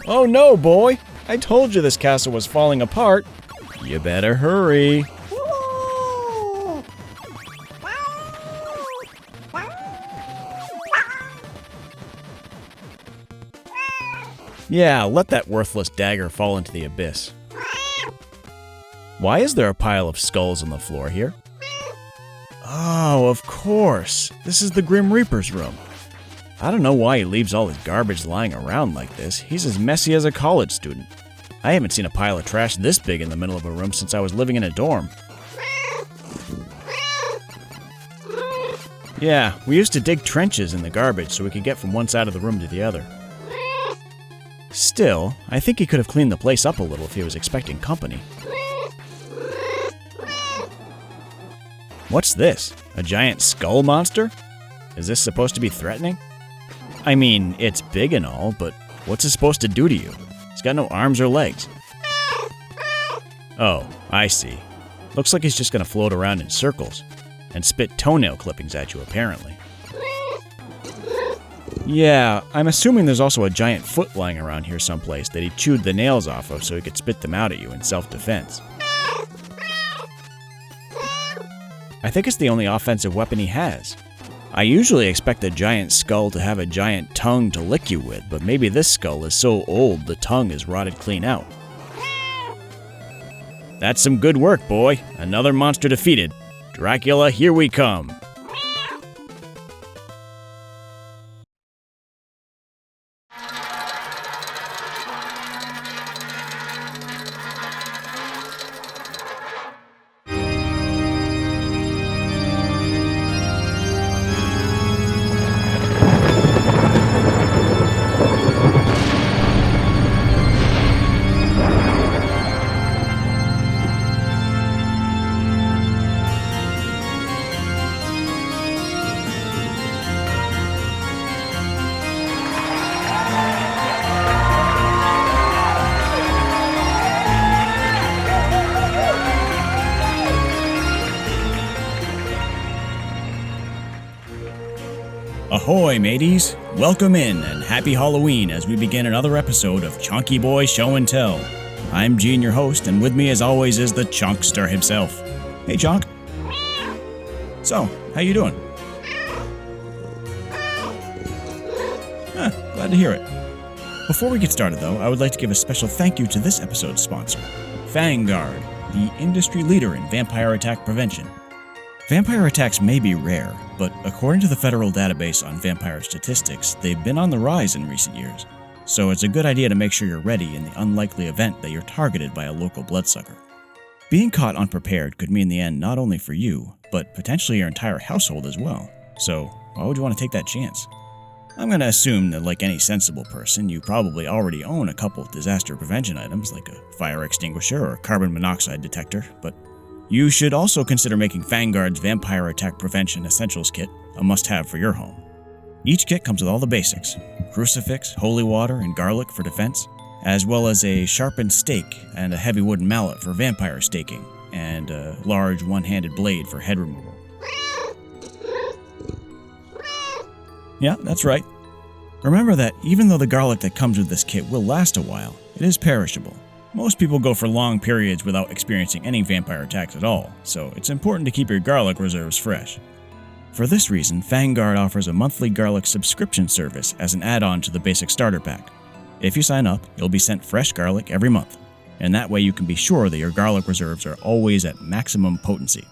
Oh no, boy! I told you this castle was falling apart. You better hurry. Yeah, let that worthless dagger fall into the abyss. Why is there a pile of skulls on the floor here? Oh, of course. This is the Grim Reaper's room. I don't know why he leaves all his garbage lying around like this. He's as messy as a college student. I haven't seen a pile of trash this big in the middle of a room since I was living in a dorm. Yeah, we used to dig trenches in the garbage so we could get from one side of the room to the other. Still, I think he could have cleaned the place up a little if he was expecting company. What's this? A giant skull monster? Is this supposed to be threatening? I mean, it's big and all, but what's it supposed to do to you? It's got no arms or legs. Oh, I see. Looks like he's just gonna float around in circles and spit toenail clippings at you, apparently. Yeah, I'm assuming there's also a giant foot lying around here someplace that he chewed the nails off of so he could spit them out at you in self-defense. I think it's the only offensive weapon he has. I usually expect a giant skull to have a giant tongue to lick you with, but maybe this skull is so old the tongue is rotted clean out. That's some good work, boy. Another monster defeated. Dracula, here we come. Ahoy, mateys! Welcome in and happy Halloween as we begin another episode of Chonky Boi Show Tell. I'm Gene, your host, and with me as always is the Chonkster himself. Hey, Chonk. So, how you doing? Glad to hear it. Before we get started, though, I would like to give a special thank you to this episode's sponsor, Fang Guard, the industry leader in vampire attack prevention. Vampire attacks may be rare, but according to the federal database on vampire statistics, they've been on the rise in recent years. So it's a good idea to make sure you're ready in the unlikely event that you're targeted by a local bloodsucker. Being caught unprepared could mean the end not only for you, but potentially your entire household as well. So why would you want to take that chance? I'm going to assume that like any sensible person, you probably already own a couple of disaster prevention items like a fire extinguisher or carbon monoxide detector, but you should also consider making Fang Guard's Vampire Attack Prevention Essentials Kit a must-have for your home. Each kit comes with all the basics: crucifix, holy water, and garlic for defense, as well as a sharpened stake and a heavy wooden mallet for vampire staking, and a large one-handed blade for head removal. Yeah, that's right. Remember that even though the garlic that comes with this kit will last a while, it is perishable. Most people go for long periods without experiencing any vampire attacks at all, so it's important to keep your garlic reserves fresh. For this reason, Fang Guard offers a monthly garlic subscription service as an add-on to the basic starter pack. If you sign up, you'll be sent fresh garlic every month, and that way you can be sure that your garlic reserves are always at maximum potency.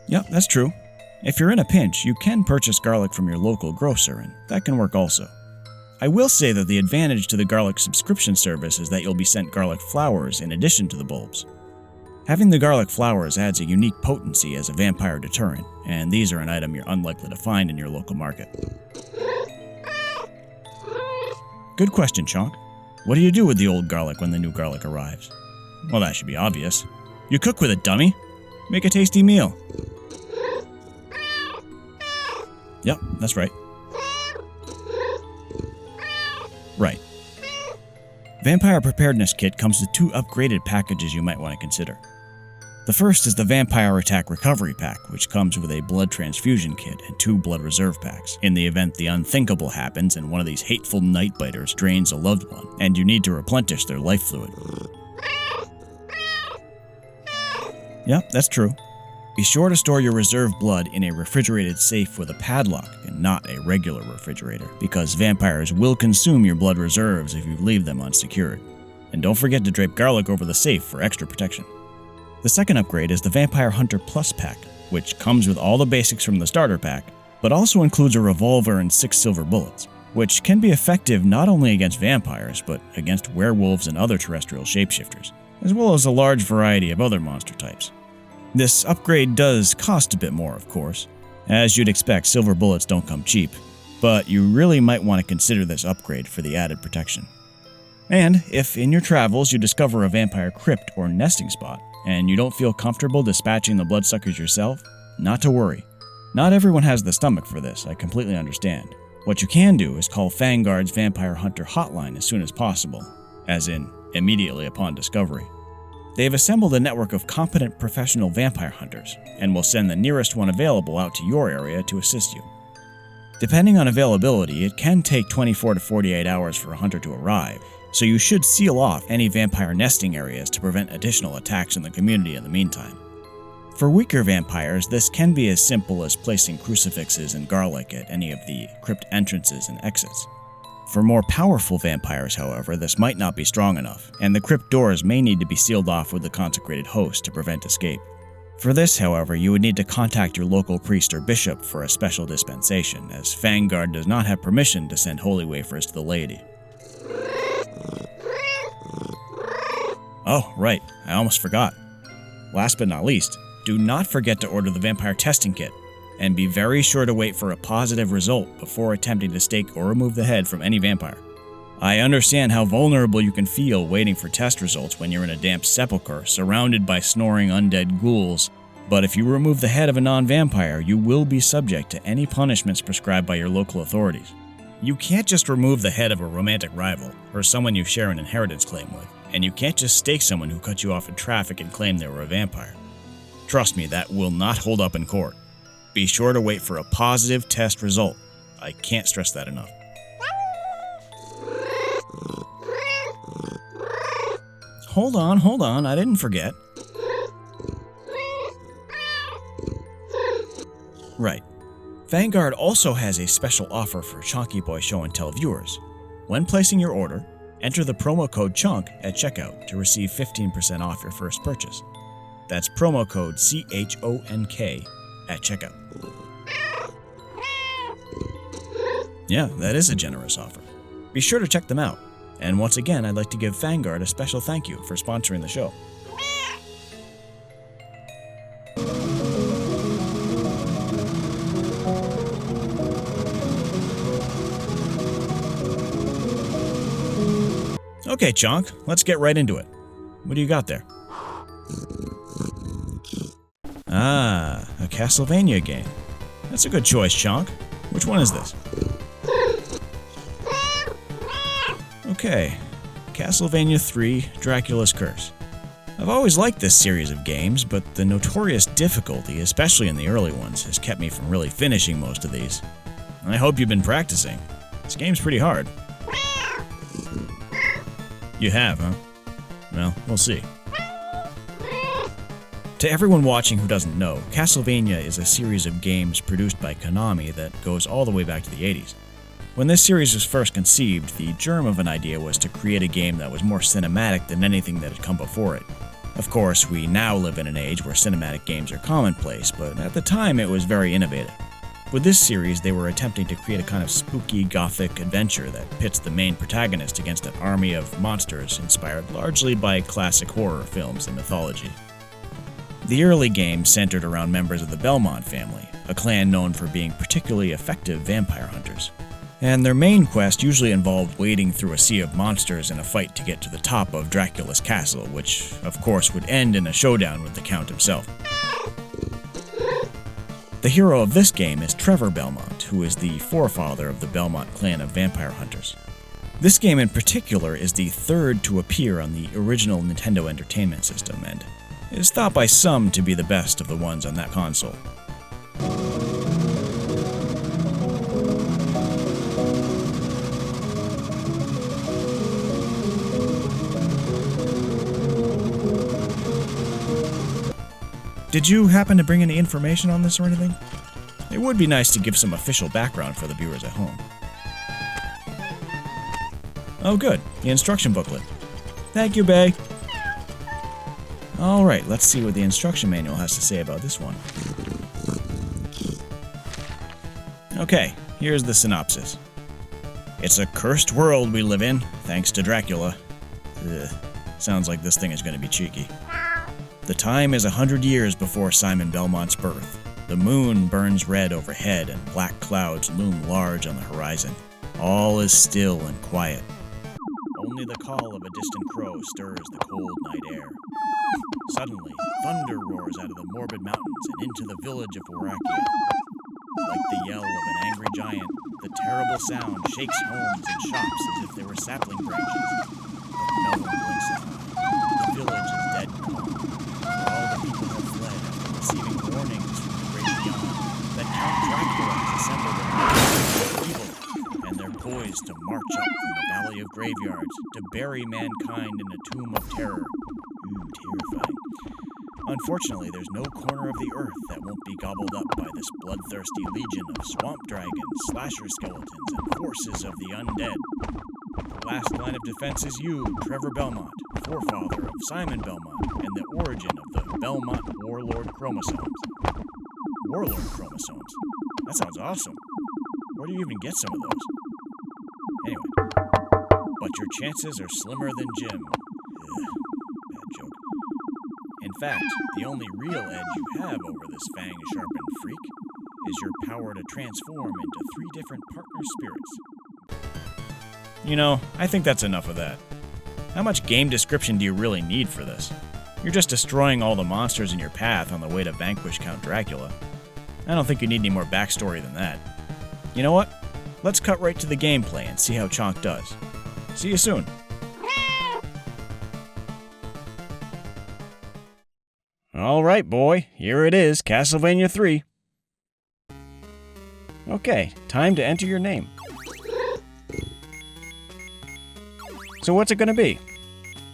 Yep, that's true. If you're in a pinch, you can purchase garlic from your local grocer, and that can work also. I will say that the advantage to the garlic subscription service is that you'll be sent garlic flowers in addition to the bulbs. Having the garlic flowers adds a unique potency as a vampire deterrent, and these are an item you're unlikely to find in your local market. Good question, Chonk. What do you do with the old garlic when the new garlic arrives? Well, that should be obvious. You cook with it, dummy! Make a tasty meal. Yep, that's right. Right. Vampire Preparedness Kit comes with 2 upgraded packages you might want to consider. The first is the Vampire Attack Recovery Pack, which comes with a blood transfusion kit and 2 blood reserve packs, in the event the unthinkable happens and one of these hateful nightbiters drains a loved one, and you need to replenish their life fluid. Yep, that's true. Be sure to store your reserve blood in a refrigerated safe with a padlock and not a regular refrigerator, because vampires will consume your blood reserves if you leave them unsecured. And don't forget to drape garlic over the safe for extra protection. The second upgrade is the Vampire Hunter Plus pack, which comes with all the basics from the starter pack, but also includes a revolver and 6 silver bullets, which can be effective not only against vampires, but against werewolves and other terrestrial shapeshifters, as well as a large variety of other monster types. This upgrade does cost a bit more, of course. As you'd expect, silver bullets don't come cheap, but you really might want to consider this upgrade for the added protection. And if in your travels you discover a vampire crypt or nesting spot, and you don't feel comfortable dispatching the bloodsuckers yourself, not to worry. Not everyone has the stomach for this, I completely understand. What you can do is call Fang Guard's Vampire Hunter hotline as soon as possible, as in, immediately upon discovery. They've assembled a network of competent professional vampire hunters, and will send the nearest one available out to your area to assist you. Depending on availability, it can take 24 to 48 hours for a hunter to arrive, so you should seal off any vampire nesting areas to prevent additional attacks in the community in the meantime. For weaker vampires, this can be as simple as placing crucifixes and garlic at any of the crypt entrances and exits. For more powerful vampires, however, this might not be strong enough, and the crypt doors may need to be sealed off with the consecrated host to prevent escape. For this, however, you would need to contact your local priest or bishop for a special dispensation, as Fang Guard does not have permission to send holy wafers to the laity. Oh, right, I almost forgot. Last but not least, do not forget to order the vampire testing kit, and be very sure to wait for a positive result before attempting to stake or remove the head from any vampire. I understand how vulnerable you can feel waiting for test results when you're in a damp sepulchre surrounded by snoring undead ghouls, but if you remove the head of a non-vampire, you will be subject to any punishments prescribed by your local authorities. You can't just remove the head of a romantic rival, or someone you share an inheritance claim with, and you can't just stake someone who cut you off in traffic and claim they were a vampire. Trust me, that will not hold up in court. Be sure to wait for a positive test result. I can't stress that enough. Hold on, I didn't forget. Right. Fang Guard also has a special offer for Chonky Boi Show Tell viewers. When placing your order, enter the promo code CHONK at checkout to receive 15% off your first purchase. That's promo code CHONK at checkout. Yeah, that is a generous offer. Be sure to check them out. And once again, I'd like to give Fang Guard a special thank you for sponsoring the show. Okay, Chonk, let's get right into it. What do you got there? Ah, a Castlevania game. That's a good choice, Chonk. Which one is this? Okay, Castlevania III, Dracula's Curse. I've always liked this series of games, but the notorious difficulty, especially in the early ones, has kept me from really finishing most of these. I hope you've been practicing. This game's pretty hard. You have, huh? Well, we'll see. To everyone watching who doesn't know, Castlevania is a series of games produced by Konami that goes all the way back to the 80s. When this series was first conceived, the germ of an idea was to create a game that was more cinematic than anything that had come before it. Of course, we now live in an age where cinematic games are commonplace, but at the time it was very innovative. With this series, they were attempting to create a kind of spooky, gothic adventure that pits the main protagonist against an army of monsters inspired largely by classic horror films and mythology. The early game centered around members of the Belmont family, a clan known for being particularly effective vampire hunters. And their main quest usually involved wading through a sea of monsters in a fight to get to the top of Dracula's castle, which, of course, would end in a showdown with the Count himself. The hero of this game is Trevor Belmont, who is the forefather of the Belmont clan of vampire hunters. This game in particular is the third to appear on the original Nintendo Entertainment System, and is thought by some to be the best of the ones on that console. Did you happen to bring any information on this or anything? It would be nice to give some official background for the viewers at home. Oh good, the instruction booklet. Thank you, Bae. Alright, let's see what the instruction manual has to say about this one. Okay, here's the synopsis. It's a cursed world we live in, thanks to Dracula. Ugh, sounds like this thing is going to be cheeky. The time is 100 years before Simon Belmont's birth. The moon burns red overhead and black clouds loom large on the horizon. All is still and quiet. Only the call of a distant crow stirs the cold night air. Suddenly, thunder roars out of the morbid mountains and into the village of Wallachia. Like the yell of an angry giant, the terrible sound shakes homes and shops as if they were sapling branches. But no one blinks an eye. The village is dead calm. All the people have fled after receiving warnings from the great beyond that Count Dracula has assembled an army of evil, and they're poised to march up from the Valley of Graveyards to bury mankind in a tomb of terror. Terrifying. Unfortunately, there's no corner of the earth that won't be gobbled up by this bloodthirsty legion of swamp dragons, slasher skeletons, and forces of the undead. The last line of defense is you, Trevor Belmont, forefather of Simon Belmont, and the origin of the Belmont Warlord chromosomes. Warlord chromosomes? That sounds awesome. Where do you even get some of those? Anyway. But your chances are slimmer than Jim. Ugh, bad joke. In fact, the only real edge you have over this fang-sharpened freak is your power to transform into 3 different partner spirits. You know, I think that's enough of that. How much game description do you really need for this? You're just destroying all the monsters in your path on the way to vanquish Count Dracula. I don't think you need any more backstory than that. You know what? Let's cut right to the gameplay and see how Chonk does. See you soon. Alright, boy. Here it is, Castlevania III. Okay, time to enter your name. So what's it gonna be?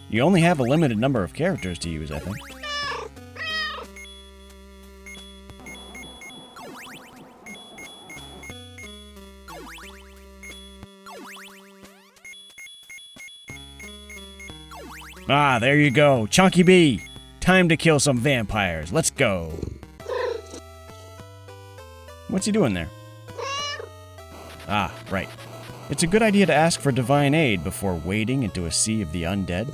You only have a limited number of characters to use, I think. Ah, there you go, Chonky Boi! Time to kill some vampires, let's go! What's he doing there? Ah, right. It's a good idea to ask for divine aid before wading into a sea of the undead.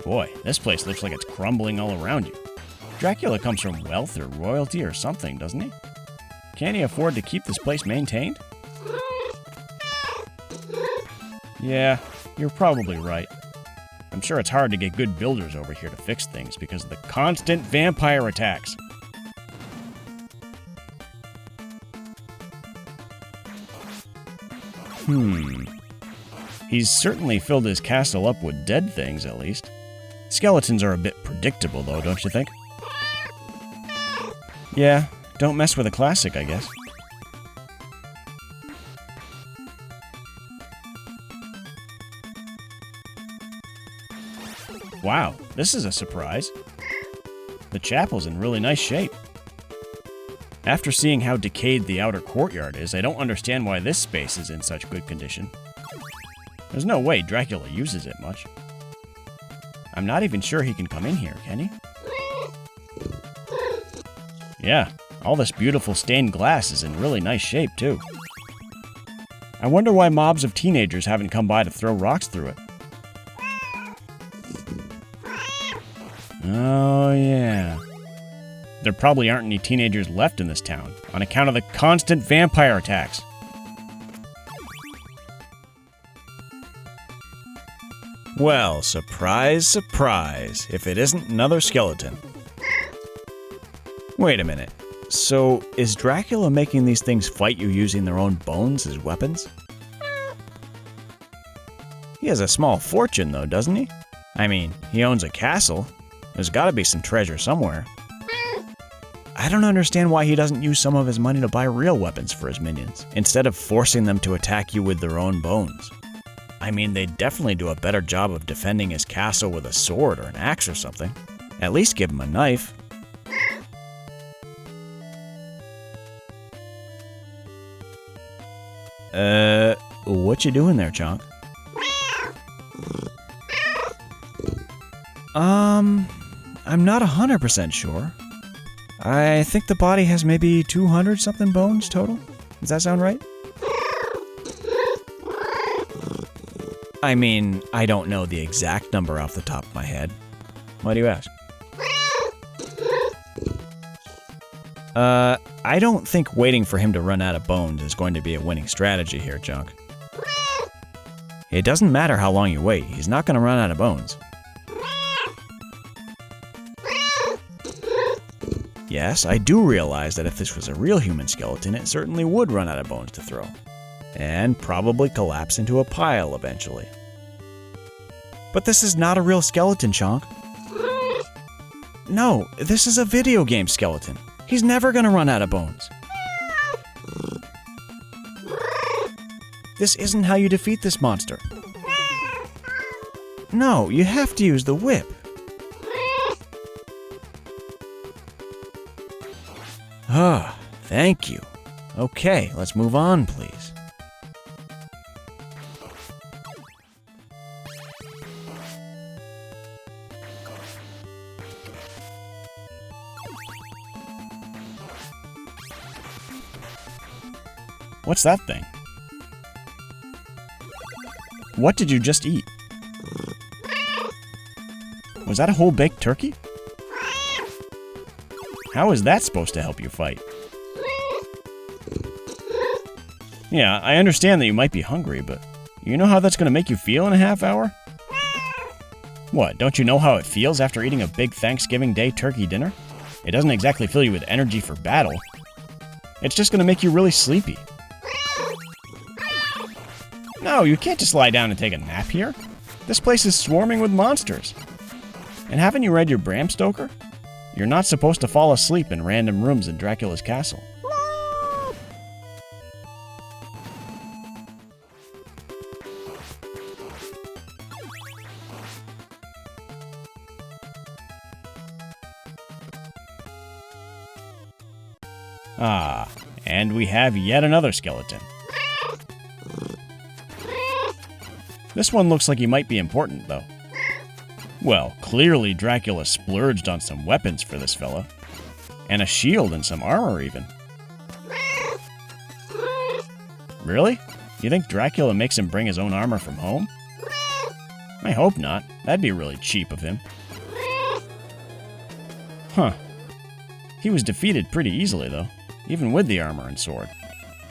Boy, this place looks like it's crumbling all around you. Dracula comes from wealth or royalty or something, doesn't he? Can he afford to keep this place maintained? Yeah, you're probably right. I'm sure it's hard to get good builders over here to fix things because of the constant vampire attacks. He's certainly filled his castle up with dead things, at least. Skeletons are a bit predictable, though, don't you think? Yeah, don't mess with a classic, I guess. Wow, this is a surprise. The chapel's in really nice shape. After seeing how decayed the outer courtyard is, I don't understand why this space is in such good condition. There's no way Dracula uses it much. I'm not even sure he can come in here, can he? Yeah, all this beautiful stained glass is in really nice shape, too. I wonder why mobs of teenagers haven't come by to throw rocks through it. Oh, yeah. There probably aren't any teenagers left in this town, on account of the constant vampire attacks. Well, surprise, surprise, if it isn't another skeleton. Wait a minute. So, is Dracula making these things fight you using their own bones as weapons? has a small fortune, though, doesn't he? I mean, he owns a castle. There's gotta be some treasure somewhere. I don't understand why he doesn't use some of his money to buy real weapons for his minions, instead of forcing them to attack you with their own bones. I mean, they'd definitely do a better job of defending his castle with a sword or an axe or something. At least give him a knife. What you doing there, Chonk? I'm not 100% sure. I think the body has maybe 200 something bones total. Does that sound right? I mean, I don't know the exact number off the top of my head. Why do you ask? I don't think waiting for him to run out of bones is going to be a winning strategy here, Chonk. It doesn't matter how long you wait, he's not going to run out of bones. Yes, I do realize that if this was a real human skeleton, it certainly would run out of bones to throw. And probably collapse into a pile eventually. But this is not a real skeleton, Chonk. No, this is a video game skeleton. He's never gonna run out of bones. This isn't how you defeat this monster. No, you have to use the whip. Ah, thank you. Okay, let's move on, please. What's that thing? What did you just eat? Was that a whole baked turkey? How is that supposed to help you fight? Yeah, I understand that you might be hungry, but you know how that's going to make you feel in a half hour? What, don't you know how it feels after eating a big Thanksgiving Day turkey dinner? It doesn't exactly fill you with energy for battle. It's just going to make you really sleepy. No, you can't just lie down and take a nap here. This place is swarming with monsters. And haven't you read your Bram Stoker? You're not supposed to fall asleep in random rooms in Dracula's castle. Ah, and we have yet another skeleton. This one looks like he might be important, though. Well, clearly Dracula splurged on some weapons for this fella. And a shield and some armor, even. Really? You think Dracula makes him bring his own armor from home? I hope not. That'd be really cheap of him. Huh. He was defeated pretty easily, though, even with the armor and sword.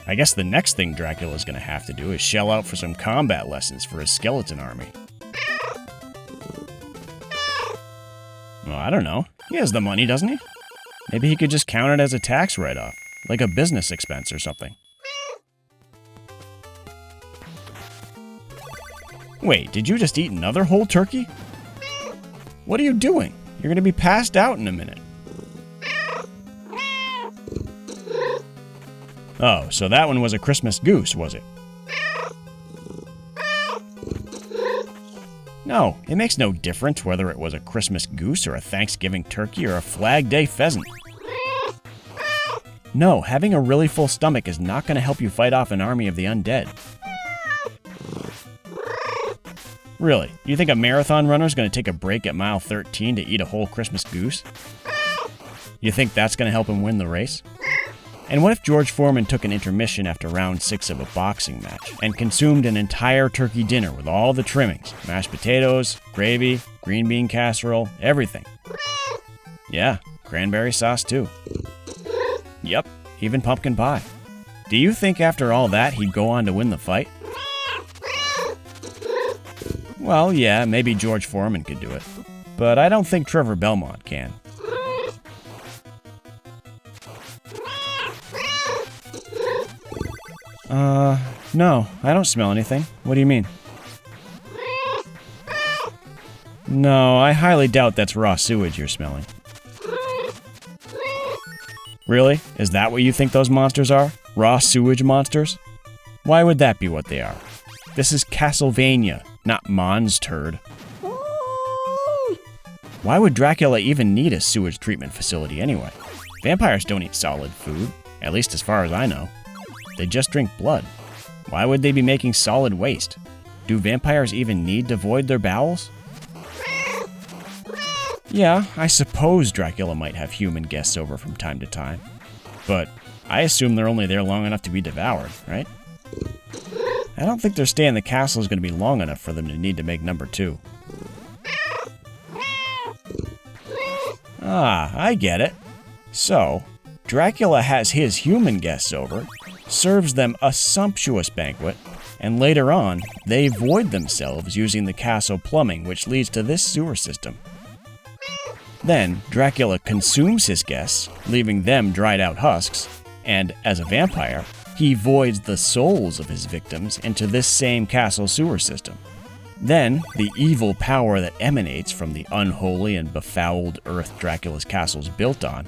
I guess the next thing Dracula's gonna have to do is shell out for some combat lessons for his skeleton army. Well, I don't know. He has the money, doesn't he? Maybe he could just count it as a tax write-off, like a business expense or something. Wait, did you just eat another whole turkey? What are you doing? You're gonna be passed out in a minute. Oh, so that one was a Christmas goose, was it? No, it makes no difference whether it was a Christmas goose or a Thanksgiving turkey or a Flag Day pheasant. No, having a really full stomach is not going to help you fight off an army of the undead. Really, you think a marathon runner is going to take a break at mile 13 to eat a whole Christmas goose? You think that's going to help him win the race? And what if George Foreman took an intermission after round 6 of a boxing match and consumed an entire turkey dinner with all the trimmings, mashed potatoes, gravy, green bean casserole, everything? Yeah, cranberry sauce too. Yep, even pumpkin pie. Do you think after all that he'd go on to win the fight? Well, yeah, maybe George Foreman could do it, but I don't think Trevor Belmont can. No, I don't smell anything. What do you mean? No, I highly doubt that's raw sewage you're smelling. Really? Is that what you think those monsters are? Raw sewage monsters? Why would that be what they are? This is Castlevania, not Mon's turd. Why would Dracula even need a sewage treatment facility anyway? Vampires don't eat solid food, at least as far as I know. They just drink blood. Why would they be making solid waste? Do vampires even need to void their bowels? Yeah, I suppose Dracula might have human guests over from time to time. But I assume they're only there long enough to be devoured, right? I don't think their stay in the castle is going to be long enough for them to need to make number 2. Ah, I get it. So, Dracula has his human guests over, serves them a sumptuous banquet, and later on, they void themselves using the castle plumbing, which leads to this sewer system. Then, Dracula consumes his guests, leaving them dried out husks, and, as a vampire, he voids the souls of his victims into this same castle sewer system. Then, the evil power that emanates from the unholy and befouled earth Dracula's castle is built on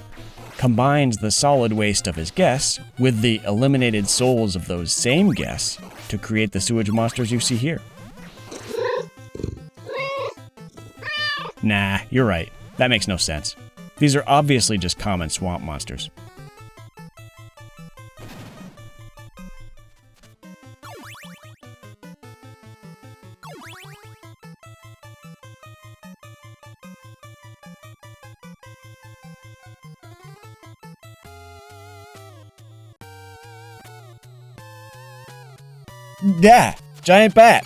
combines the solid waste of his guests with the eliminated souls of those same guests to create the sewage monsters you see here. Nah, you're right. That makes no sense. These are obviously just common swamp monsters. Yeah, giant bat!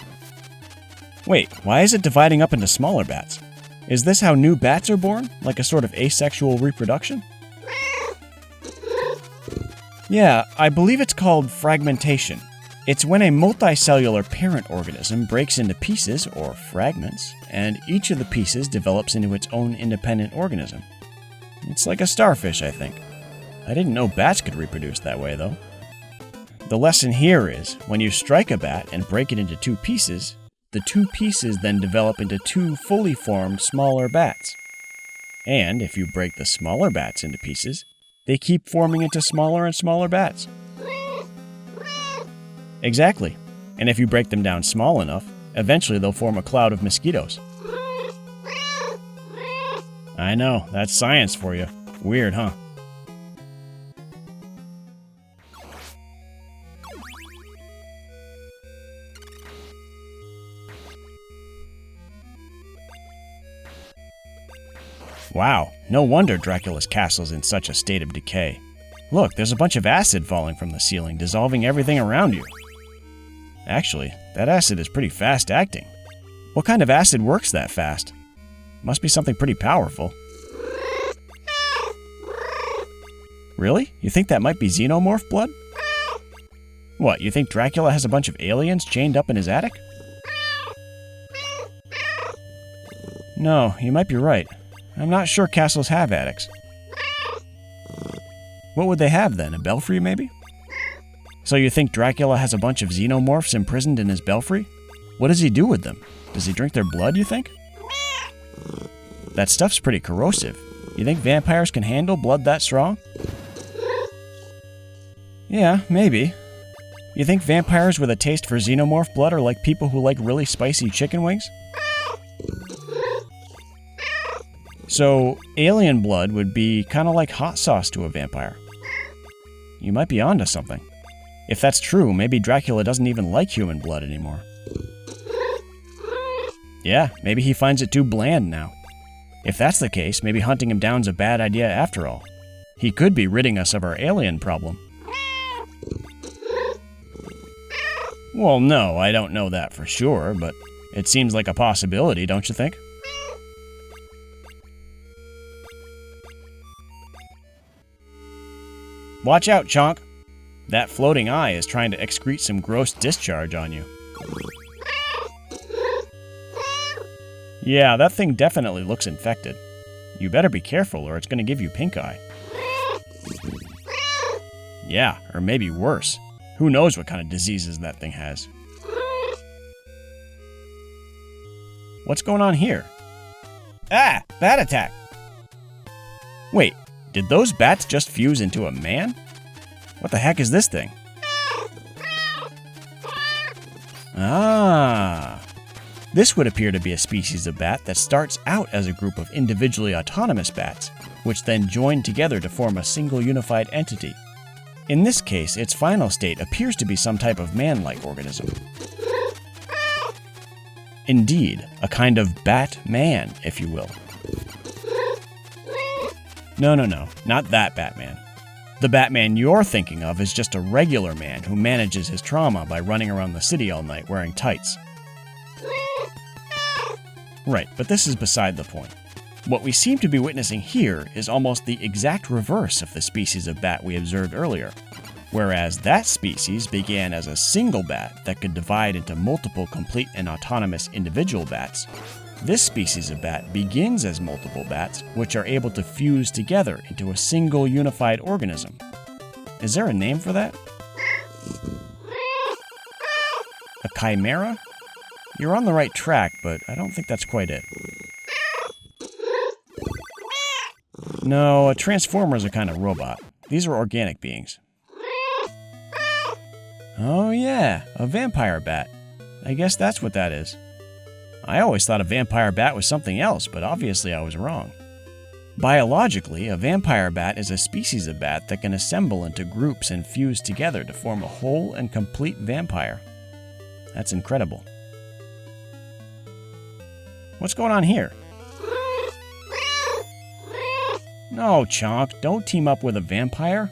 Wait, why is it dividing up into smaller bats? Is this how new bats are born? Like a sort of asexual reproduction? Yeah, I believe it's called fragmentation. It's when a multicellular parent organism breaks into pieces, or fragments, and each of the pieces develops into its own independent organism. It's like a starfish, I think. I didn't know bats could reproduce that way, though. The lesson here is, when you strike a bat and break it into 2 pieces, the 2 pieces then develop into 2 fully formed smaller bats. And if you break the smaller bats into pieces, they keep forming into smaller and smaller bats. Exactly. And if you break them down small enough, eventually they'll form a cloud of mosquitoes. I know, that's science for you. Weird, huh? Wow, no wonder Dracula's castle's in such a state of decay. Look, there's a bunch of acid falling from the ceiling, dissolving everything around you. Actually, that acid is pretty fast-acting. What kind of acid works that fast? Must be something pretty powerful. Really? You think that might be xenomorph blood? What, you think Dracula has a bunch of aliens chained up in his attic? No, you might be right. I'm not sure castles have attics. What would they have then? A belfry, maybe? So you think Dracula has a bunch of xenomorphs imprisoned in his belfry? What does he do with them? Does he drink their blood, you think? That stuff's pretty corrosive. You think vampires can handle blood that strong? Yeah, maybe. You think vampires with a taste for xenomorph blood are like people who like really spicy chicken wings? So, alien blood would be kind of like hot sauce to a vampire. You might be onto something. If that's true, maybe Dracula doesn't even like human blood anymore. Yeah, maybe he finds it too bland now. If that's the case, maybe hunting him down's a bad idea after all. He could be ridding us of our alien problem. Well, no, I don't know that for sure, but it seems like a possibility, don't you think? Watch out, Chonk! That floating eye is trying to excrete some gross discharge on you. Yeah, that thing definitely looks infected. You better be careful or it's going to give you pink eye. Yeah, or maybe worse. Who knows what kind of diseases that thing has. What's going on here? Ah! Bat attack! Wait, did those bats just fuse into a man? What the heck is this thing? Ah! This would appear to be a species of bat that starts out as a group of individually autonomous bats, which then join together to form a single unified entity. In this case, its final state appears to be some type of man-like organism. Indeed, a kind of Batman, if you will. No, not that Batman. The Batman you're thinking of is just a regular man who manages his trauma by running around the city all night wearing tights. Right, but this is beside the point. What we seem to be witnessing here is almost the exact reverse of the species of bat we observed earlier. Whereas that species began as a single bat that could divide into multiple complete and autonomous individual bats, this species of bat begins as multiple bats which are able to fuse together into a single unified organism. Is there a name for that? A chimera? You're on the right track, but I don't think that's quite it. No, a transformer is a kind of robot. These are organic beings. Oh yeah, a vampire bat. I guess that's what that is. I always thought a vampire bat was something else, but obviously I was wrong. Biologically, a vampire bat is a species of bat that can assemble into groups and fuse together to form a whole and complete vampire. That's incredible. What's going on here? No, Chonk, don't team up with a vampire.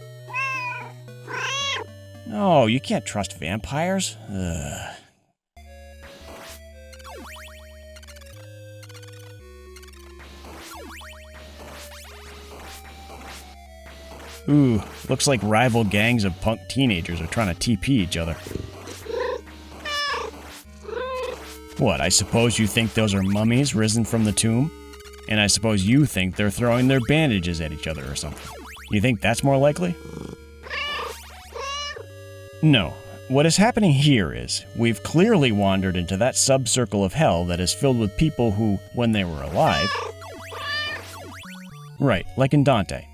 No, you can't trust vampires. Ugh. Ooh, looks like rival gangs of punk teenagers are trying to TP each other. What, I suppose you think those are mummies risen from the tomb? And I suppose you think they're throwing their bandages at each other or something. You think that's more likely? No. What is happening here is, we've clearly wandered into that sub-circle of hell that is filled with people who, when they were alive... Right, like in Dante.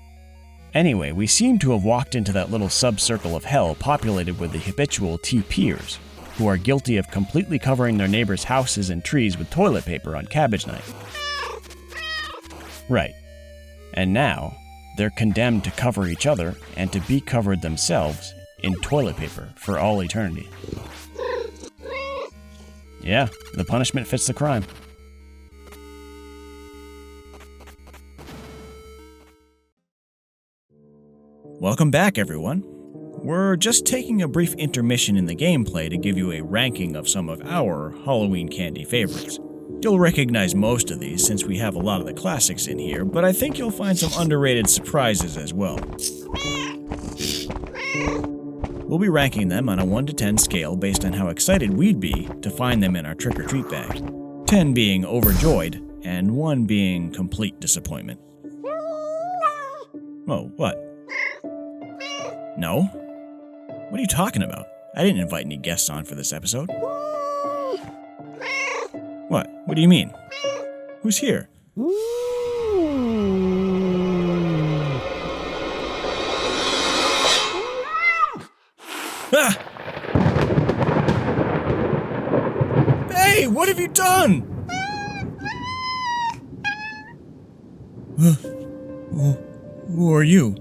Anyway, we seem to have walked into that little sub-circle of hell populated with the habitual TPers, who are guilty of completely covering their neighbors' houses and trees with toilet paper on cabbage night. Right. And now, they're condemned to cover each other and to be covered themselves in toilet paper for all eternity. Yeah, the punishment fits the crime. Welcome back, everyone. We're just taking a brief intermission in the gameplay to give you a ranking of some of our Halloween candy favorites. You'll recognize most of these since we have a lot of the classics in here, but I think you'll find some underrated surprises as well. We'll be ranking them on a 1 to 10 scale based on how excited we'd be to find them in our trick-or-treat bag, 10 being overjoyed, and 1 being complete disappointment. Oh, what? No? What are you talking about? I didn't invite any guests on for this episode. What? What do you mean? Who's here? Ah! Hey, what have you done? Who are you?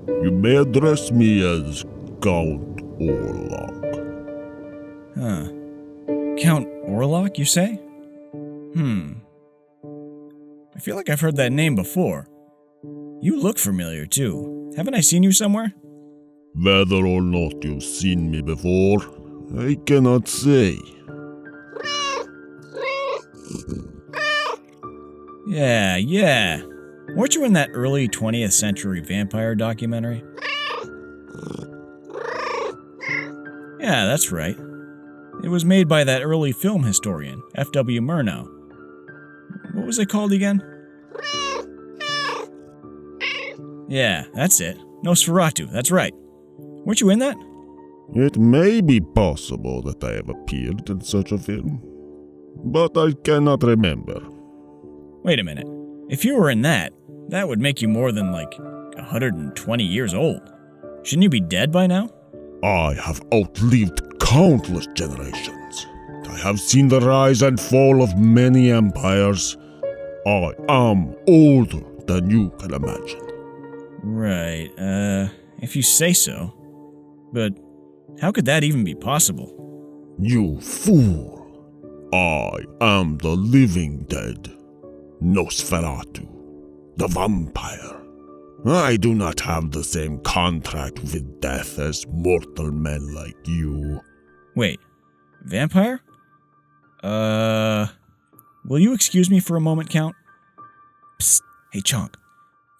You may address me as Count Orlok. Huh. Count Orlok, you say? I feel like I've heard that name before. You look familiar, too. Haven't I seen you somewhere? Whether or not you've seen me before, I cannot say. Yeah. Weren't you in that early 20th century vampire documentary? Yeah, that's right. It was made by that early film historian, F.W. Murnau. What was it called again? Yeah, that's it. Nosferatu, that's right. Weren't you in that? It may be possible that I have appeared in such a film, but I cannot remember. Wait a minute. If you were in that would make you more than 120 years old. Shouldn't you be dead by now? I have outlived countless generations. I have seen the rise and fall of many empires. I am older than you can imagine. Right, if you say so. But how could that even be possible? You fool. I am the living dead. Nosferatu, the vampire. I do not have the same contract with death as mortal men like you. Wait, vampire? Will you excuse me for a moment, Count? Psst, hey Chonk.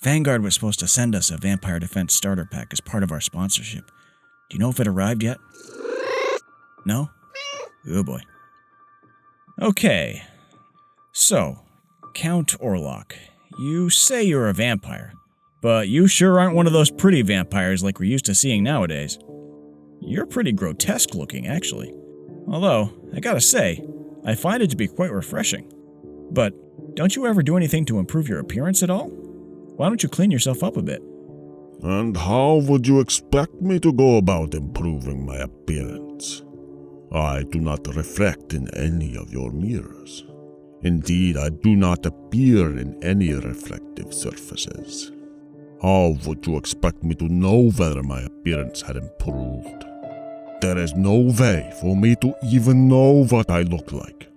Fang Guard was supposed to send us a Vampire Defense starter pack as part of our sponsorship. Do you know if it arrived yet? No? Good boy. Okay. So, Count Orlok, you say you're a vampire, but you sure aren't one of those pretty vampires like we're used to seeing nowadays. You're pretty grotesque looking, actually. Although, I gotta say, I find it to be quite refreshing. But don't you ever do anything to improve your appearance at all? Why don't you clean yourself up a bit? And how would you expect me to go about improving my appearance? I do not reflect in any of your mirrors. Indeed, I do not appear in any reflective surfaces. How would you expect me to know whether my appearance had improved? There is no way for me to even know what I look like.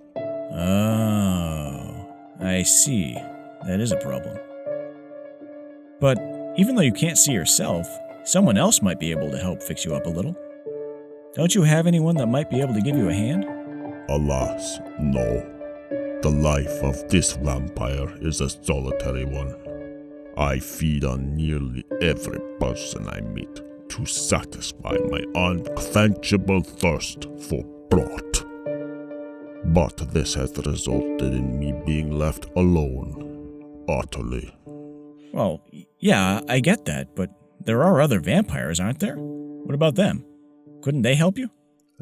Oh, I see. That is a problem. But even though you can't see yourself, someone else might be able to help fix you up a little. Don't you have anyone that might be able to give you a hand? Alas, no. The life of this vampire is a solitary one. I feed on nearly every person I meet to satisfy my unquenchable thirst for blood. But this has resulted in me being left alone, utterly. Well, yeah, I get that, but there are other vampires, aren't there? What about them? Couldn't they help you?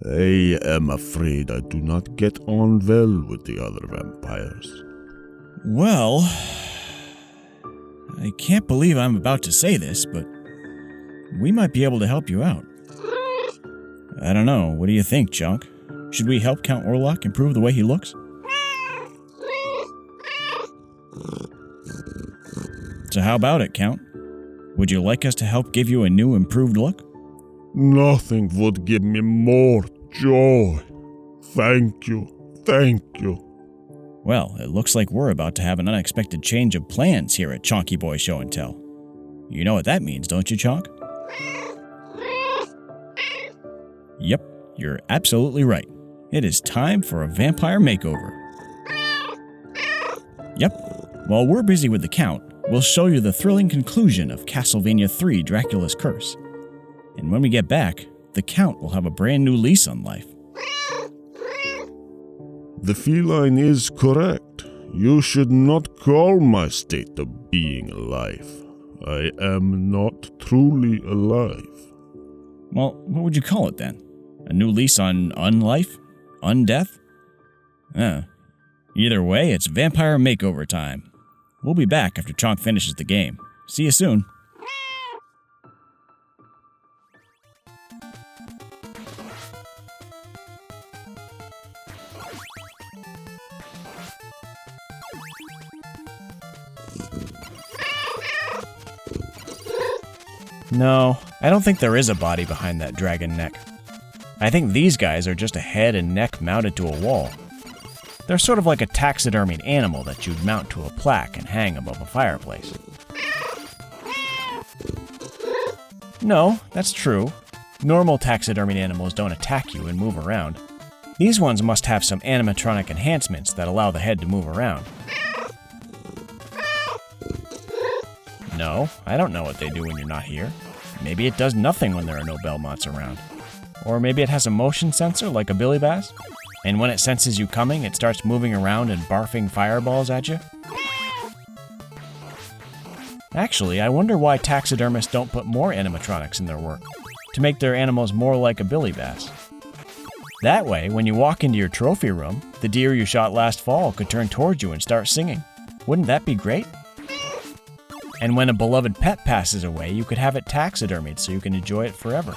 I am afraid I do not get on well with the other vampires. Well, I can't believe I'm about to say this, but we might be able to help you out. I don't know, what do you think, Chonk? Should we help Count Orlok improve the way he looks? So how about it, Count? Would you like us to help give you a new, improved look? Nothing would give me more joy. Thank you. Thank you. Well, it looks like we're about to have an unexpected change of plans here at Chonky Boi Show Tell. You know what that means, don't you, Chonk? Yep, you're absolutely right. It is time for a vampire makeover. Yep, while we're busy with the Count, we'll show you the thrilling conclusion of Castlevania III Dracula's Curse. And when we get back, the Count will have a brand new lease on life. The feline is correct. You should not call my state of being alive. I am not truly alive. Well, what would you call it then? A new lease on unlife? Undeath? Either way, it's vampire makeover time. We'll be back after Chonk finishes the game. See you soon. No, I don't think there is a body behind that dragon neck. I think these guys are just a head and neck mounted to a wall. They're sort of like a taxidermied animal that you'd mount to a plaque and hang above a fireplace. No, that's true. Normal taxidermied animals don't attack you and move around. These ones must have some animatronic enhancements that allow the head to move around. No, I don't know what they do when you're not here. Maybe it does nothing when there are no Belmonts around. Or maybe it has a motion sensor like a billy bass, and when it senses you coming, it starts moving around and barfing fireballs at you. Actually, I wonder why taxidermists don't put more animatronics in their work, to make their animals more like a billy bass. That way, when you walk into your trophy room, the deer you shot last fall could turn towards you and start singing. Wouldn't that be great? And when a beloved pet passes away, you could have it taxidermied so you can enjoy it forever.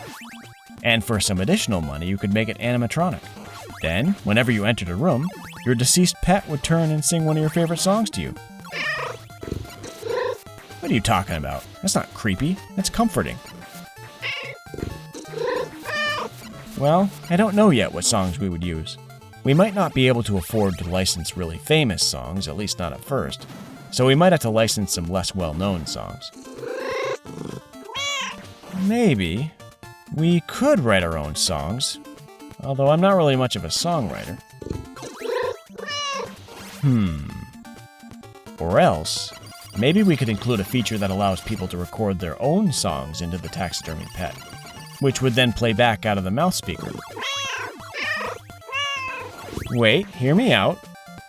And for some additional money, you could make it animatronic. Then, whenever you entered a room, your deceased pet would turn and sing one of your favorite songs to you. What are you talking about? That's not creepy. That's comforting. Well, I don't know yet what songs we would use. We might not be able to afford to license really famous songs, at least not at first. So we might have to license some less well-known songs. Maybe we could write our own songs, although I'm not really much of a songwriter. Or else, maybe we could include a feature that allows people to record their own songs into the taxidermied pet, which would then play back out of the mouth speaker. Wait, hear me out.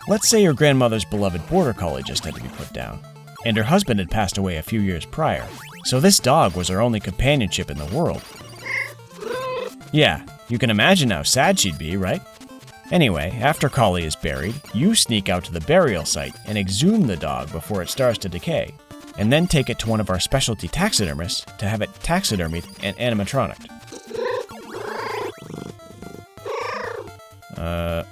Let's say your grandmother's beloved border collie just had to be put down, and her husband had passed away a few years prior, so this dog was her only companionship in the world. Yeah, you can imagine how sad she'd be, right? Anyway, after Collie is buried, you sneak out to the burial site and exhume the dog before it starts to decay, and then take it to one of our specialty taxidermists to have it taxidermied and animatronic.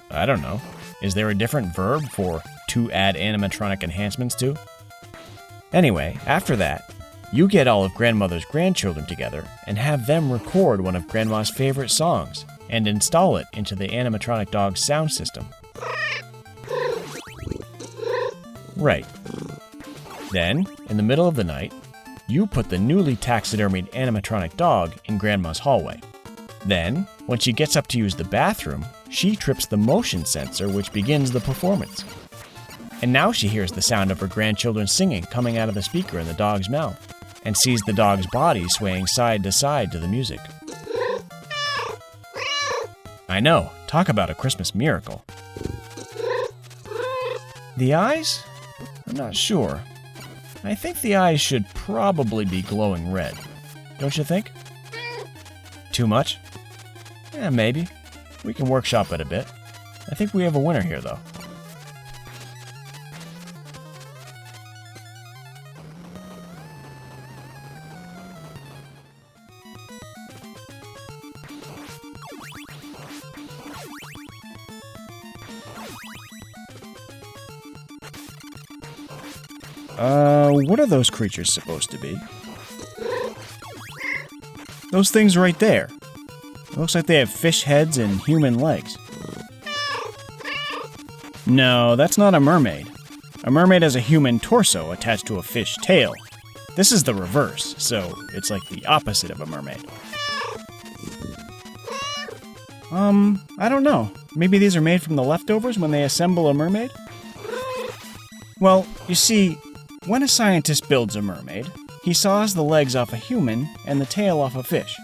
I don't know. Is there a different verb for to add animatronic enhancements to? Anyway, after that, you get all of Grandmother's grandchildren together and have them record one of Grandma's favorite songs and install it into the animatronic dog's sound system. Right. Then, in the middle of the night, you put the newly taxidermied animatronic dog in Grandma's hallway. Then, when she gets up to use the bathroom, she trips the motion sensor which begins the performance. And now she hears the sound of her grandchildren singing coming out of the speaker in the dog's mouth, and sees the dog's body swaying side to side to the music. I know, talk about a Christmas miracle. The eyes? I'm not sure. I think the eyes should probably be glowing red. Don't you think? Too much? Yeah, maybe. We can workshop it a bit. I think we have a winner here, though. What are those creatures supposed to be? Those things right there. It looks like they have fish heads and human legs. No, that's not a mermaid. A mermaid has a human torso attached to a fish tail. This is the reverse, so it's like the opposite of a mermaid. I don't know. Maybe these are made from the leftovers when they assemble a mermaid? Well, you see, when a scientist builds a mermaid, he saws the legs off a human and the tail off a fish.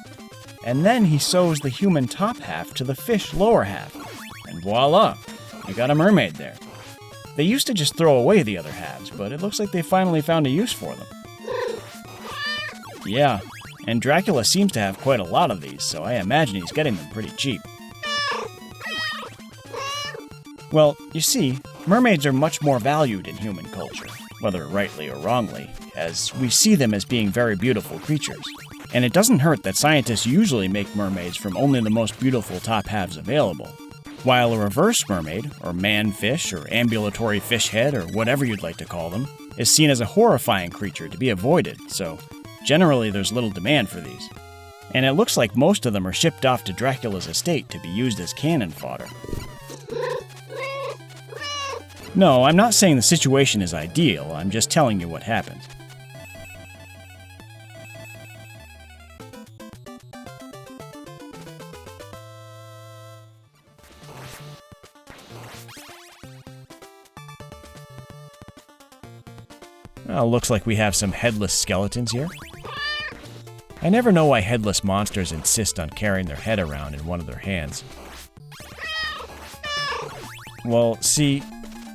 And then he sews the human top half to the fish lower half. And voila, you got a mermaid there. They used to just throw away the other halves, but it looks like they finally found a use for them. Yeah, and Dracula seems to have quite a lot of these, so I imagine he's getting them pretty cheap. Well, you see, mermaids are much more valued in human culture, whether rightly or wrongly, as we see them as being very beautiful creatures. And it doesn't hurt that scientists usually make mermaids from only the most beautiful top halves available, while a reverse mermaid, or man-fish, or ambulatory fish head, or whatever you'd like to call them, is seen as a horrifying creature to be avoided, so generally there's little demand for these. And it looks like most of them are shipped off to Dracula's estate to be used as cannon fodder. No, I'm not saying the situation is ideal, I'm just telling you what happened. Well, looks like we have some headless skeletons here. I never know why headless monsters insist on carrying their head around in one of their hands. Well, see,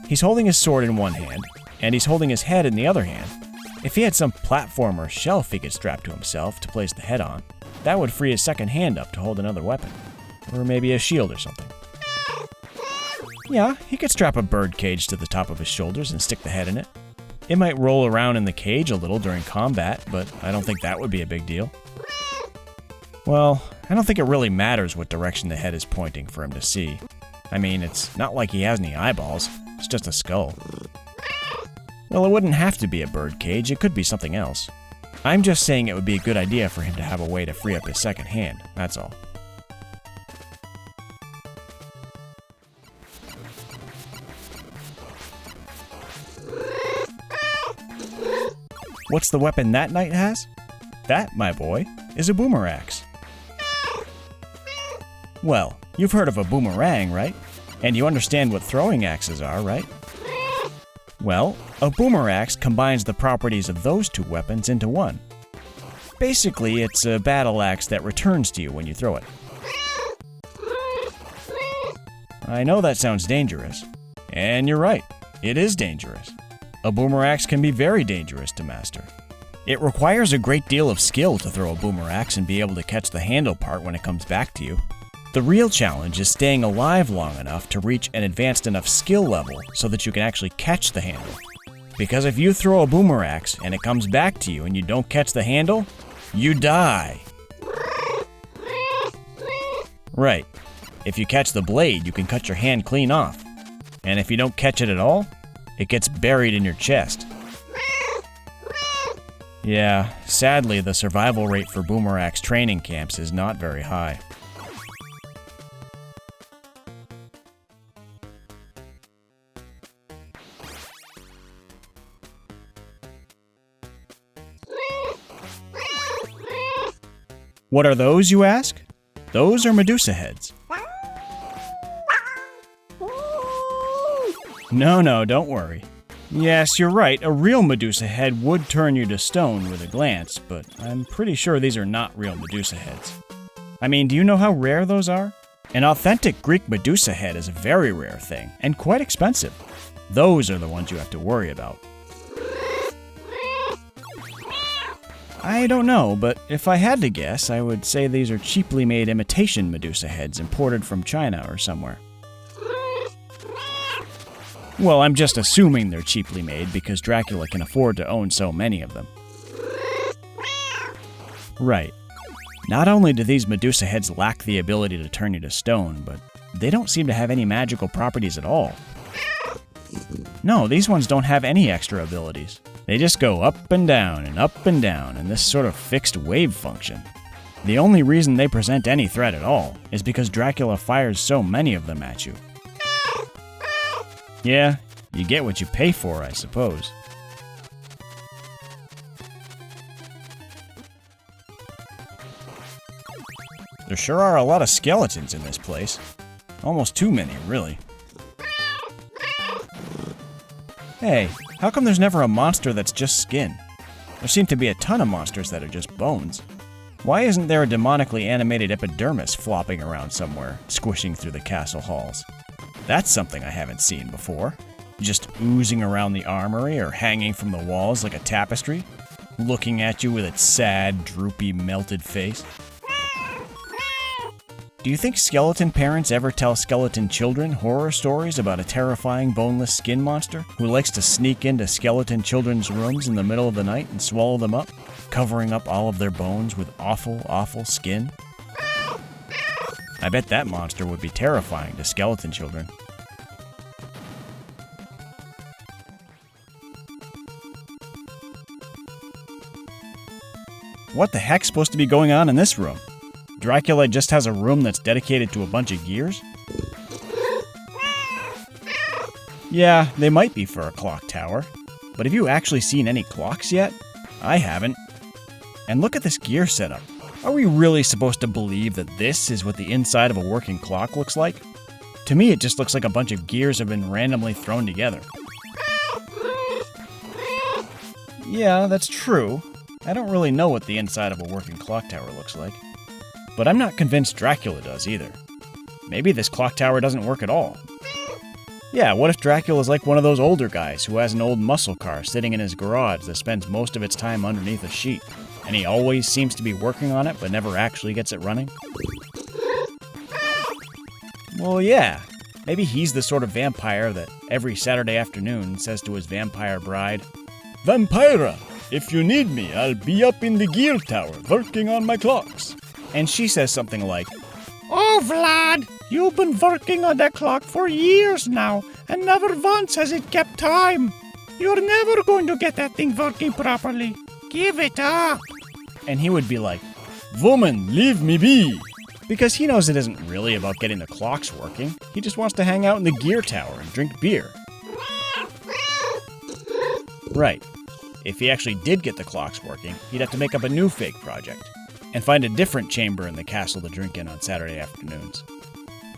he's holding his sword in one hand, and he's holding his head in the other hand. If he had some platform or shelf he could strap to himself to place the head on, that would free his second hand up to hold another weapon. Or maybe a shield or something. Yeah, he could strap a bird cage to the top of his shoulders and stick the head in it. It might roll around in the cage a little during combat, but I don't think that would be a big deal. Well, I don't think it really matters what direction the head is pointing for him to see. I mean, it's not like he has any eyeballs, it's just a skull. Well, it wouldn't have to be a bird cage, it could be something else. I'm just saying it would be a good idea for him to have a way to free up his second hand, that's all. What's the weapon that knight has? That, my boy, is a boomerang. Well, you've heard of a boomerang, right? And you understand what throwing axes are, right? Well, a boomerang combines the properties of those two weapons into one. Basically, it's a battle axe that returns to you when you throw it. I know that sounds dangerous. And you're right, it is dangerous. A boomerang can be very dangerous to master. It requires a great deal of skill to throw a boomerang and be able to catch the handle part when it comes back to you. The real challenge is staying alive long enough to reach an advanced enough skill level so that you can actually catch the handle. Because if you throw a boomerang and it comes back to you and you don't catch the handle, you die. Right. If you catch the blade, you can cut your hand clean off. And if you don't catch it at all, it gets buried in your chest. Yeah, sadly, the survival rate for boomerang training camps is not very high. What are those, you ask? Those are Medusa heads. No, don't worry. Yes, you're right, a real Medusa head would turn you to stone with a glance, but I'm pretty sure these are not real Medusa heads. I mean, do you know how rare those are? An authentic Greek Medusa head is a very rare thing, and quite expensive. Those are the ones you have to worry about. I don't know, but if I had to guess, I would say these are cheaply made imitation Medusa heads imported from China or somewhere. Well, I'm just assuming they're cheaply made because Dracula can afford to own so many of them. Right. Not only do these Medusa heads lack the ability to turn you to stone, but they don't seem to have any magical properties at all. No, these ones don't have any extra abilities. They just go up and down in this sort of fixed wave function. The only reason they present any threat at all is because Dracula fires so many of them at you. Yeah, you get what you pay for, I suppose. There sure are a lot of skeletons in this place. Almost too many, really. Hey, how come there's never a monster that's just skin? There seem to be a ton of monsters that are just bones. Why isn't there a demonically animated epidermis flopping around somewhere, squishing through the castle halls? That's something I haven't seen before. Just oozing around the armory or hanging from the walls like a tapestry, looking at you with its sad, droopy, melted face. Do you think skeleton parents ever tell skeleton children horror stories about a terrifying boneless skin monster who likes to sneak into skeleton children's rooms in the middle of the night and swallow them up, covering up all of their bones with awful, awful skin? I bet that monster would be terrifying to skeleton children. What the heck's supposed to be going on in this room? Dracula just has a room that's dedicated to a bunch of gears? Yeah, they might be for a clock tower. But have you actually seen any clocks yet? I haven't. And look at this gear setup. Are we really supposed to believe that this is what the inside of a working clock looks like? To me, it just looks like a bunch of gears have been randomly thrown together. Yeah, that's true. I don't really know what the inside of a working clock tower looks like. But I'm not convinced Dracula does either. Maybe this clock tower doesn't work at all. Yeah, what if Dracula's like one of those older guys who has an old muscle car sitting in his garage that spends most of its time underneath a sheet, and he always seems to be working on it but never actually gets it running? Well, yeah. Maybe he's the sort of vampire that every Saturday afternoon says to his vampire bride, "Vampira, if you need me, I'll be up in the gear tower working on my clocks." And she says something like, "Oh, Vlad, you've been working on that clock for years now, and never once has it kept time. You're never going to get that thing working properly. Give it up." And he would be like, "Woman, leave me be." Because he knows it isn't really about getting the clocks working. He just wants to hang out in the gear tower and drink beer. Right. If he actually did get the clocks working, he'd have to make up a new fake project and find a different chamber in the castle to drink in on Saturday afternoons.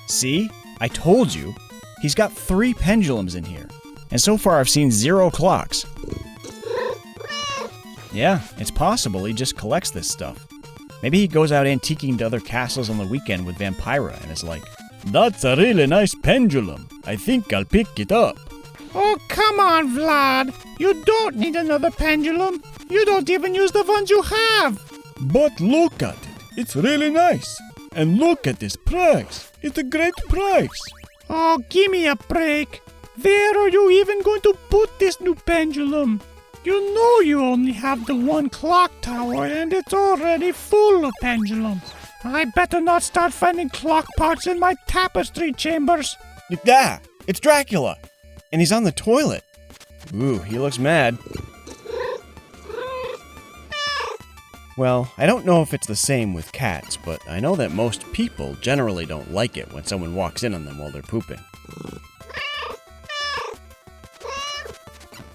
See? I told you. He's got 3 pendulums in here. And so far I've seen 0 clocks. Yeah, it's possible he just collects this stuff. Maybe he goes out antiquing to other castles on the weekend with Vampira and is like, "That's a really nice pendulum. I think I'll pick it up." Oh, come on, Vlad. You don't need another pendulum. You don't even use the ones you have. But look at it. It's really nice. And look at this price. It's a great price. Oh, give me a break. Where are you even going to put this new pendulum? You know you only have the 1 clock tower and it's already full of pendulums. I better not start finding clock parts in my tapestry chambers. Yeah, it's Dracula. And he's on the toilet. Ooh, he looks mad. Well, I don't know if it's the same with cats, but I know that most people generally don't like it when someone walks in on them while they're pooping.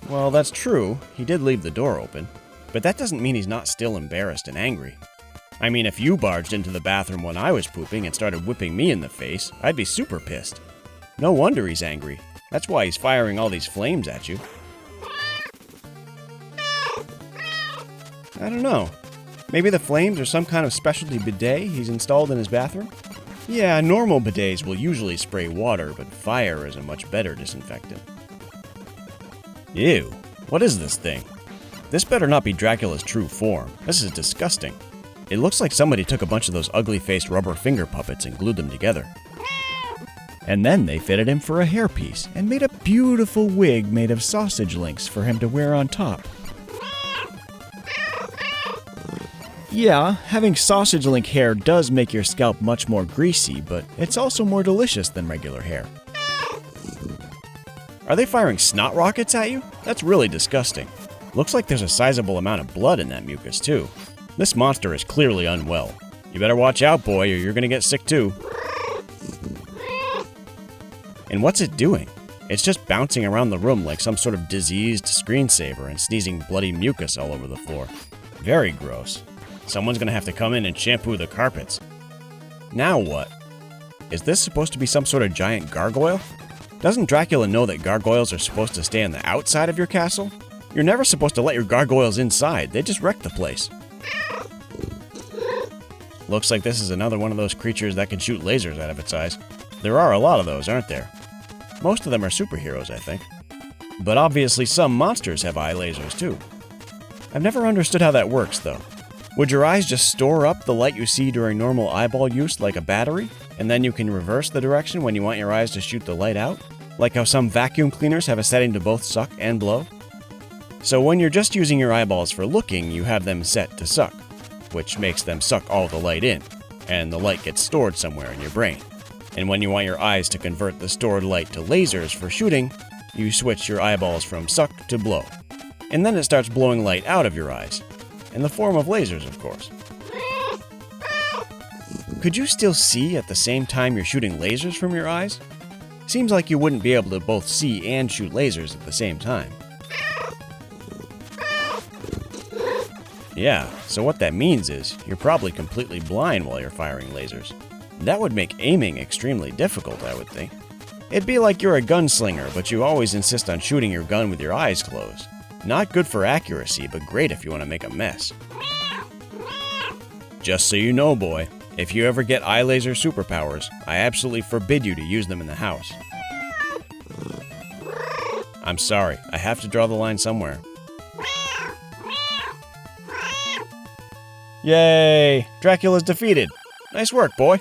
Well, that's true. He did leave the door open. But that doesn't mean he's not still embarrassed and angry. I mean, if you barged into the bathroom when I was pooping and started whipping me in the face, I'd be super pissed. No wonder he's angry. That's why he's firing all these flames at you. I don't know. Maybe the flames are some kind of specialty bidet he's installed in his bathroom? Yeah, normal bidets will usually spray water, but fire is a much better disinfectant. Ew, what is this thing? This better not be Dracula's true form. This is disgusting. It looks like somebody took a bunch of those ugly-faced rubber finger puppets and glued them together. And then they fitted him for a hairpiece and made a beautiful wig made of sausage links for him to wear on top. Yeah, having sausage link hair does make your scalp much more greasy, but it's also more delicious than regular hair. Are they firing snot rockets at you? That's really disgusting. Looks like there's a sizable amount of blood in that mucus, too. This monster is clearly unwell. You better watch out, boy, or you're gonna get sick, too. And what's it doing? It's just bouncing around the room like some sort of diseased screensaver and sneezing bloody mucus all over the floor. Very gross. Someone's gonna have to come in and shampoo the carpets. Now what? Is this supposed to be some sort of giant gargoyle? Doesn't Dracula know that gargoyles are supposed to stay on the outside of your castle? You're never supposed to let your gargoyles inside. They just wreck the place. Looks like this is another one of those creatures that can shoot lasers out of its eyes. There are a lot of those, aren't there? Most of them are superheroes, I think. But obviously some monsters have eye lasers too. I've never understood how that works, though. Would your eyes just store up the light you see during normal eyeball use like a battery, and then you can reverse the direction when you want your eyes to shoot the light out? Like how some vacuum cleaners have a setting to both suck and blow? So when you're just using your eyeballs for looking, you have them set to suck, which makes them suck all the light in, and the light gets stored somewhere in your brain. And when you want your eyes to convert the stored light to lasers for shooting, you switch your eyeballs from suck to blow. And then it starts blowing light out of your eyes. In the form of lasers, of course. Could you still see at the same time you're shooting lasers from your eyes? Seems like you wouldn't be able to both see and shoot lasers at the same time. Yeah, so what that means is you're probably completely blind while you're firing lasers. That would make aiming extremely difficult, I would think. It'd be like you're a gunslinger, but you always insist on shooting your gun with your eyes closed. Not good for accuracy, but great if you want to make a mess. Just so you know, boy, if you ever get eye laser superpowers, I absolutely forbid you to use them in the house. I'm sorry, I have to draw the line somewhere. Yay! Dracula's defeated! Nice work, boy!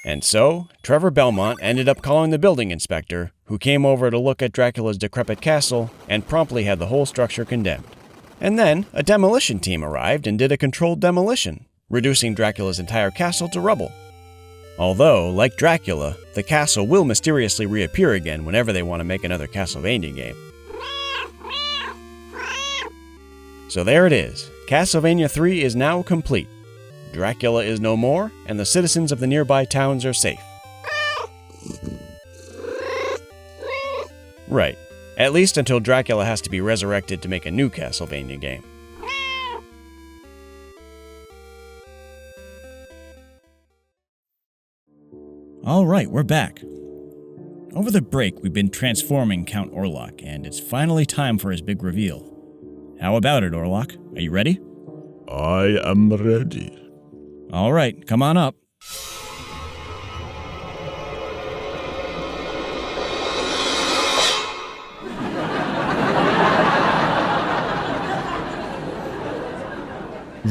And so, Trevor Belmont ended up calling the building inspector, who came over to look at Dracula's decrepit castle and promptly had the whole structure condemned. And then, a demolition team arrived and did a controlled demolition, reducing Dracula's entire castle to rubble. Although, like Dracula, the castle will mysteriously reappear again whenever they want to make another Castlevania game. So there it is. Castlevania III is now complete. Dracula is no more, and the citizens of the nearby towns are safe. Right. At least until Dracula has to be resurrected to make a new Castlevania game. Alright, we're back. Over the break, we've been transforming Count Orlok, and it's finally time for his big reveal. How about it, Orlok? Are you ready? I am ready. Alright, come on up.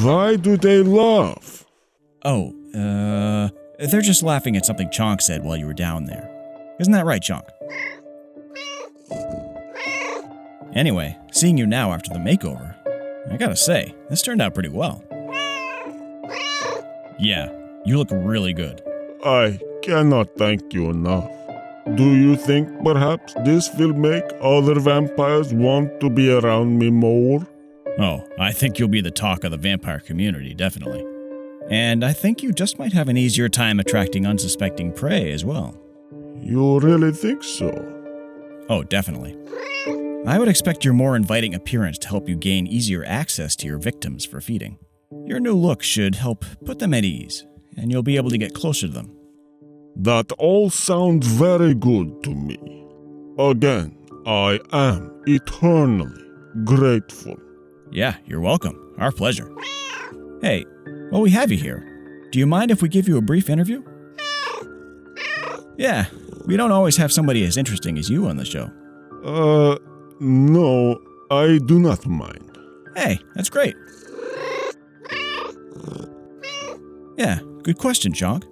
Why do they laugh? Oh, they're just laughing at something Chonk said while you were down there. Isn't that right, Chonk? Anyway, seeing you now after the makeover, I gotta say, this turned out pretty well. Yeah, you look really good. I cannot thank you enough. Do you think perhaps this will make other vampires want to be around me more? Oh, I think you'll be the talk of the vampire community, definitely. And I think you just might have an easier time attracting unsuspecting prey as well. You really think so? Oh, definitely. I would expect your more inviting appearance to help you gain easier access to your victims for feeding. Your new look should help put them at ease, and you'll be able to get closer to them. That all sounds very good to me. Again, I am eternally grateful. Yeah, you're welcome. Our pleasure. Hey, while we have you here, do you mind if we give you a brief interview? Yeah, we don't always have somebody as interesting as you on the show. No, I do not mind. Hey, that's great. Yeah, good question, Chonk.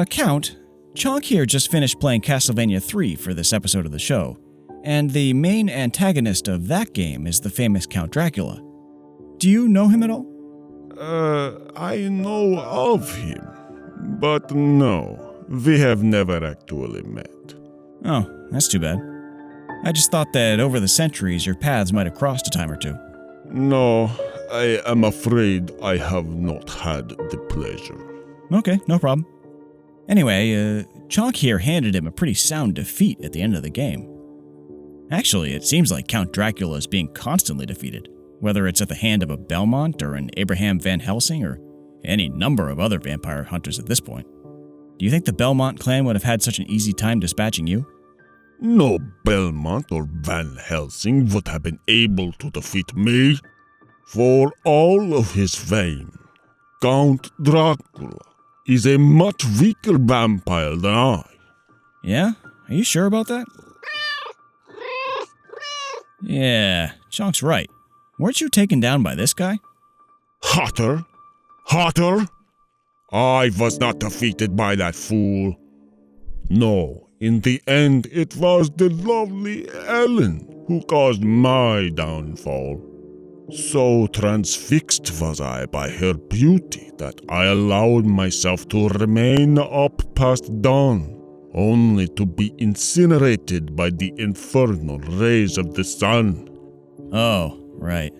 Count, Chonk here just finished playing Castlevania III for this episode of the show, and the main antagonist of that game is the famous Count Dracula. Do you know him at all? I know of him, but no, we have never actually met. Oh, that's too bad. I just thought that over the centuries your paths might have crossed a time or two. No, I am afraid I have not had the pleasure. Okay, no problem. Anyway, Chonk here handed him a pretty sound defeat at the end of the game. Actually, it seems like Count Dracula is being constantly defeated, whether it's at the hand of a Belmont or an Abraham Van Helsing or any number of other vampire hunters at this point. Do you think the Belmont clan would have had such an easy time dispatching you? No Belmont or Van Helsing would have been able to defeat me. For all of his fame, Count Dracula is a much weaker vampire than I. Yeah? Are you sure about that? Yeah, Chonk's right. Weren't you taken down by this guy? Hotter? I was not defeated by that fool. No, in the end it was the lovely Ellen who caused my downfall. So transfixed was I by her beauty that I allowed myself to remain up past dawn, only to be incinerated by the infernal rays of the sun. Oh, right.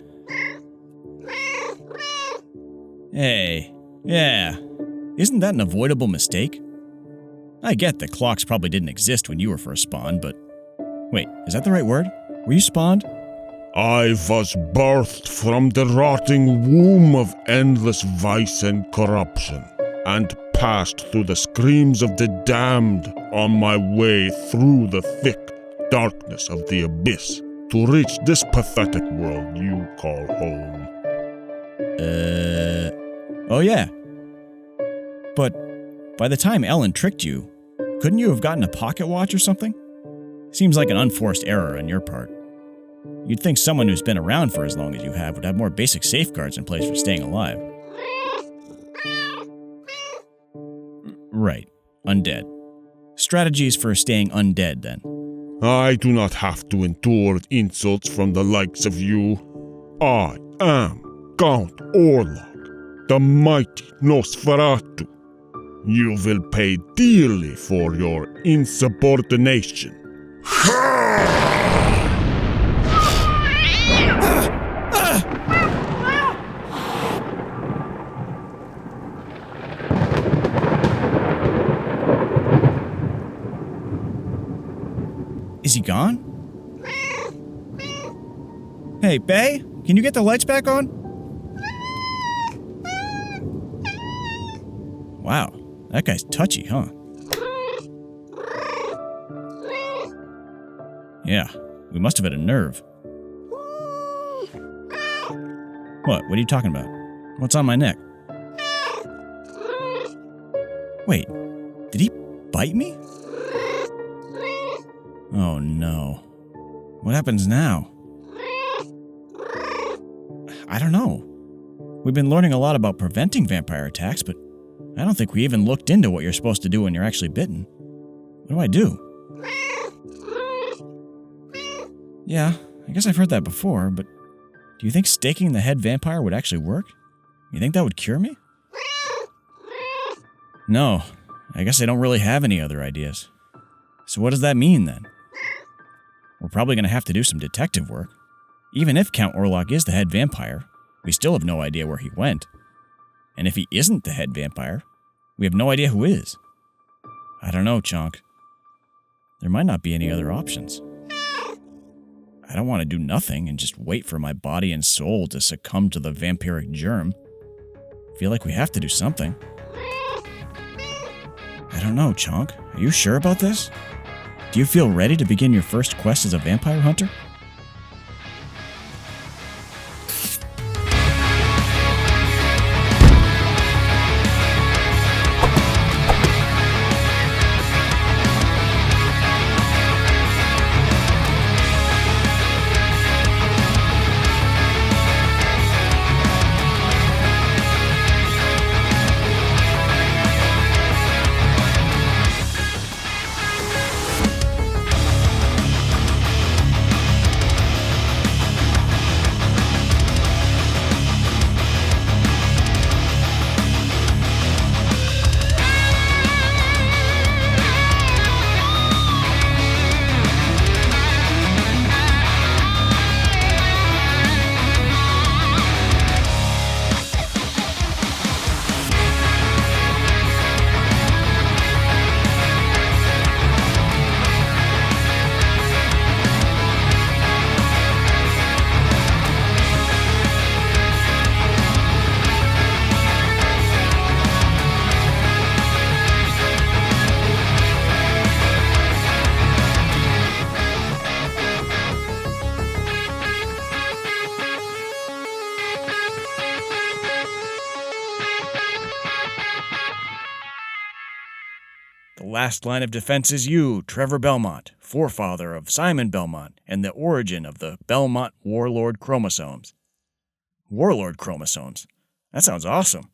Hey, yeah. Isn't that an avoidable mistake? I get that clocks probably didn't exist when you were first spawned, but... Wait, is that the right word? Were you spawned? I was birthed from the rotting womb of endless vice and corruption, and passed through the screams of the damned on my way through the thick darkness of the abyss to reach this pathetic world you call home. Oh yeah. But by the time Ellen tricked you, couldn't you have gotten a pocket watch or something? Seems like an unforced error on your part. You'd think someone who's been around for as long as you have would have more basic safeguards in place for staying alive. Right. Undead. Strategies for staying undead, then. I do not have to endure insults from the likes of you. I am Count Orlok, the mighty Nosferatu. You will pay dearly for your insubordination. Is he gone? Hey, Bae? Can you get the lights back on? Wow, that guy's touchy, huh? Yeah, we must have hit a nerve. What are you talking about? What's on my neck? Wait, did he bite me? Oh no. What happens now? I don't know. We've been learning a lot about preventing vampire attacks, but I don't think we even looked into what you're supposed to do when you're actually bitten. What do I do? Yeah, I guess I've heard that before, but do you think staking the head vampire would actually work? You think that would cure me? No, I guess I don't really have any other ideas. So what does that mean then? We're probably going to have to do some detective work. Even if Count Orlok is the head vampire, we still have no idea where he went. And if he isn't the head vampire, we have no idea who is. I don't know, Chonk. There might not be any other options. I don't want to do nothing and just wait for my body and soul to succumb to the vampiric germ. I feel like we have to do something. I don't know, Chonk. Are you sure about this? Do you feel ready to begin your first quest as a vampire hunter? The last line of defense is you, Trevor Belmont, forefather of Simon Belmont, and the origin of the Belmont Warlord chromosomes. Warlord chromosomes? That sounds awesome.